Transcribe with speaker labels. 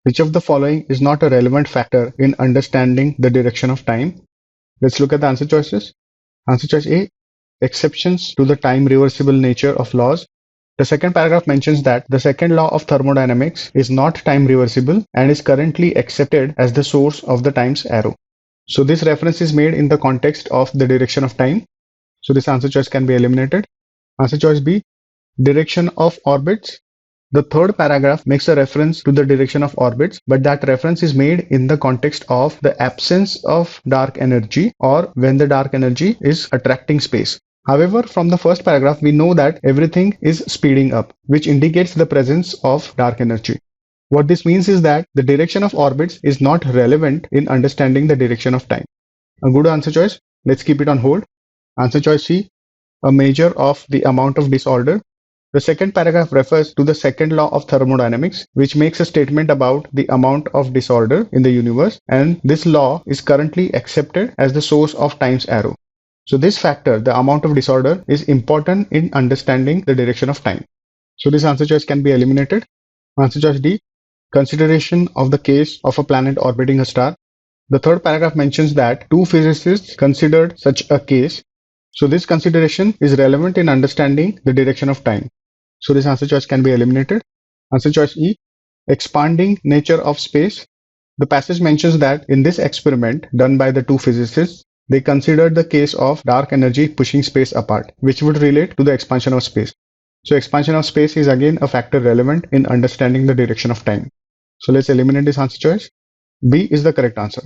Speaker 1: Which of the following is not a relevant factor in understanding the direction of time? Let's look at the answer choices. Answer choice A, exceptions to the time reversible nature of laws. The second paragraph mentions that the second law of thermodynamics is not time reversible and is currently accepted as the source of the time's arrow. So this reference is made in the context of the direction of time. So this answer choice can be eliminated. Answer choice B, direction of orbits. The third paragraph makes a reference to the direction of orbits, but that reference is made in the context of the absence of dark energy or when the dark energy is attracting space. However, from the first paragraph, we know that everything is speeding up, which indicates the presence of dark energy. What this means is that the direction of orbits is not relevant in understanding the direction of time. A good answer choice. Let's keep it on hold. Answer choice C, a measure of the amount of disorder. The second paragraph refers to the second law of thermodynamics, which makes a statement about the amount of disorder in the universe, and this law is currently accepted as the source of time's arrow. So this factor, the amount of disorder, is important in understanding the direction of time. So this answer choice can be eliminated. Answer choice D, consideration of the case of a planet orbiting a star. The third paragraph mentions that two physicists considered such a case. So this consideration is relevant in understanding the direction of time. So this answer choice can be eliminated. Answer choice E, expanding nature of space. The passage mentions that in this experiment done by the two physicists, they considered the case of dark energy pushing space apart, which would relate to the expansion of space. So expansion of space is again a factor relevant in understanding the direction of time. So let's eliminate this answer choice. B is the correct answer.